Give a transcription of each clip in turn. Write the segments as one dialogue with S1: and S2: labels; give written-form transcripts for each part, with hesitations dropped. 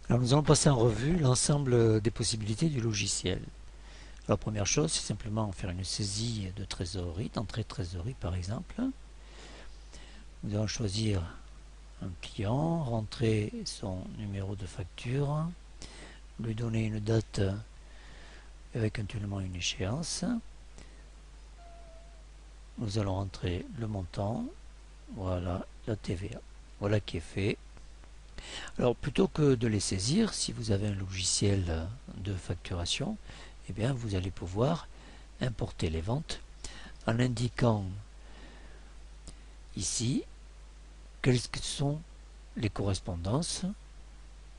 S1: Alors nous allons passer en revue l'ensemble des possibilités du logiciel. La première chose, c'est simplement faire une saisie de trésorerie, d'entrée de trésorerie par exemple. Nous allons choisir un client, rentrer son numéro de facture, lui donner une date avec actuellement une échéance. Nous allons rentrer le montant, voilà la TVA. Voilà qui est fait. Alors plutôt que de les saisir, si vous avez un logiciel de facturation, eh bien vous allez pouvoir importer les ventes en indiquant ici quelles sont les correspondances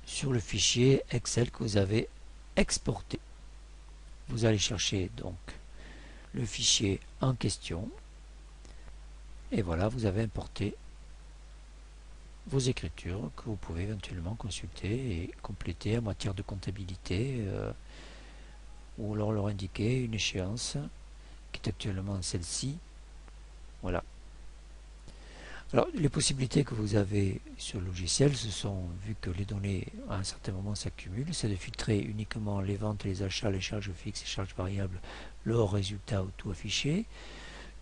S1: sur le fichier Excel que vous avez exporté. Vous allez chercher donc le fichier en question et voilà, vous avez importé vos écritures que vous pouvez éventuellement consulter et compléter en matière de comptabilité ou alors leur indiquer une échéance qui est actuellement celle-ci. Voilà. Alors, les possibilités que vous avez sur le logiciel, ce sont, vu que les données à un certain moment s'accumulent, c'est de filtrer uniquement les ventes, les achats, les charges fixes et charges variables, leur résultat ou tout affiché.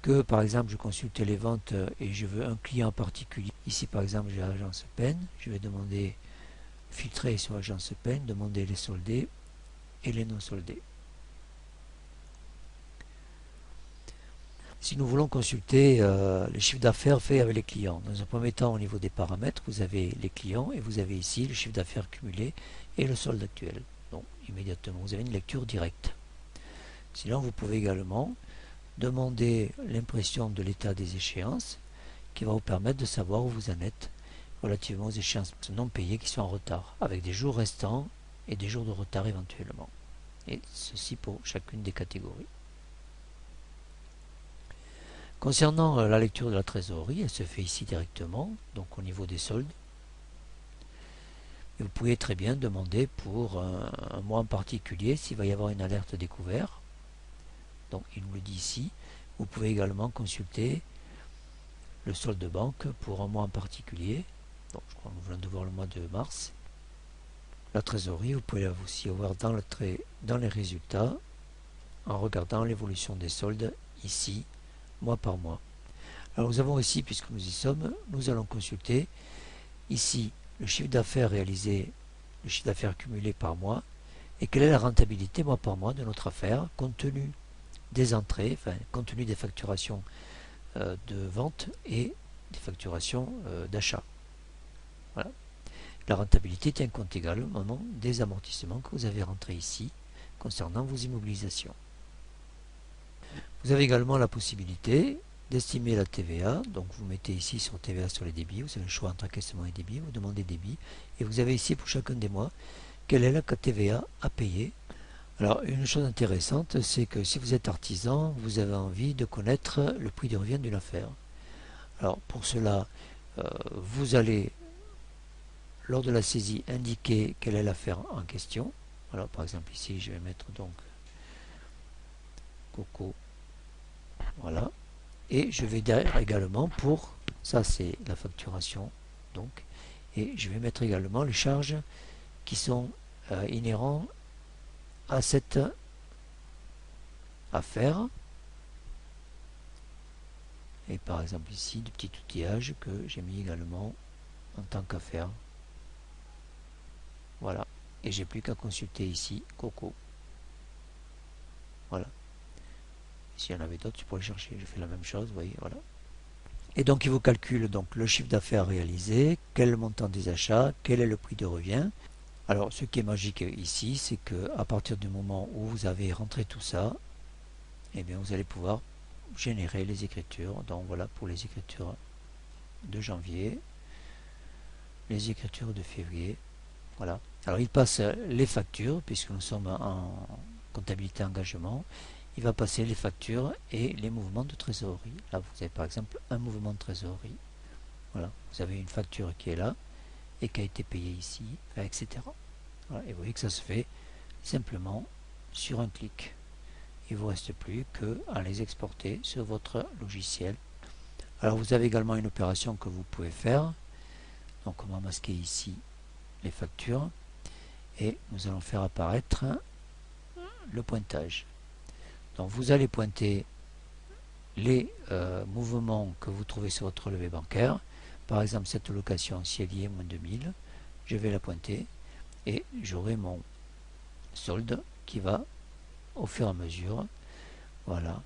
S1: Que par exemple, je consulte les ventes et je veux un client particulier. Ici, par exemple, j'ai l'agence Pen. Je vais demander, filtrer sur l'agence Pen, demander les soldés et les non soldés. Si nous voulons consulter les chiffres d'affaires faits avec les clients, dans un premier temps au niveau des paramètres, vous avez les clients et vous avez ici le chiffre d'affaires cumulé et le solde actuel. Donc immédiatement, vous avez une lecture directe. Sinon, vous pouvez également demander l'impression de l'état des échéances qui va vous permettre de savoir où vous en êtes relativement aux échéances non payées qui sont en retard, avec des jours restants et des jours de retard éventuellement. Et ceci pour chacune des catégories. Concernant la lecture de la trésorerie, elle se fait ici directement, donc au niveau des soldes. Et vous pouvez très bien demander pour un mois en particulier s'il va y avoir une alerte découvert. Donc il nous le dit ici. Vous pouvez également consulter le solde de banque pour un mois en particulier. Donc je crois que nous venons de voir le mois de mars. La trésorerie, vous pouvez aussi voir dans les résultats en regardant l'évolution des soldes ici, mois par mois. Alors nous avons ici, puisque nous y sommes, nous allons consulter ici le chiffre d'affaires réalisé, le chiffre d'affaires cumulé par mois, et quelle est la rentabilité mois par mois de notre affaire, compte tenu des entrées, enfin compte tenu des facturations de vente et des facturations d'achat. Voilà. La rentabilité tient compte également des amortissements que vous avez rentrés ici concernant vos immobilisations. Vous avez également la possibilité d'estimer la TVA. Donc vous mettez ici sur TVA sur les débits, vous avez le choix entre encaissement et débit, vous demandez débit, et vous avez ici pour chacun des mois quelle est la TVA à payer. Alors une chose intéressante, c'est que si vous êtes artisan, vous avez envie de connaître le prix de revient d'une affaire. Alors pour cela, vous allez, lors de la saisie, indiquer quelle est l'affaire en question. Alors par exemple ici, je vais mettre donc Coco, voilà. Et je vais derrière également pour, ça c'est la facturation, donc, et je vais mettre également les charges qui sont inhérents à cette affaire. Et par exemple ici, du petit outillage que j'ai mis également en tant qu'affaire. Voilà. Et j'ai plus qu'à consulter ici Coco. Voilà. S'il y en avait d'autres, tu pourrais chercher. Je fais la même chose, vous voyez, voilà. Et donc il vous calcule donc le chiffre d'affaires réalisé, quel est le montant des achats, quel est le prix de revient. Alors ce qui est magique ici, c'est que à partir du moment où vous avez rentré tout ça, eh bien vous allez pouvoir générer les écritures. Donc voilà pour les écritures de janvier, les écritures de février. Voilà. Alors il passe les factures, puisque nous sommes en comptabilité engagement. Il va passer les factures et les mouvements de trésorerie. Là vous avez par exemple un mouvement de trésorerie. Voilà. Vous avez une facture qui est là et qui a été payée ici, etc. Voilà. Et vous voyez que ça se fait simplement sur un clic. Il ne vous reste plus qu'à les exporter sur votre logiciel. Alors vous avez également une opération que vous pouvez faire. Donc on va masquer ici les factures. et nous allons faire apparaître le pointage. Donc vous allez pointer les mouvements que vous trouvez sur votre relevé bancaire. Par exemple, cette location, si elle y est moins 2000, je vais la pointer et j'aurai mon solde qui va au fur et à mesure. Voilà.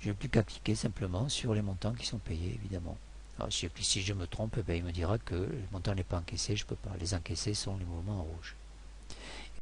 S1: Je n'ai plus qu'à cliquer simplement sur les montants qui sont payés, évidemment. Alors, si je me trompe, il me dira que le montant n'est pas encaissé, je ne peux pas. Les encaissés sont les mouvements en rouge.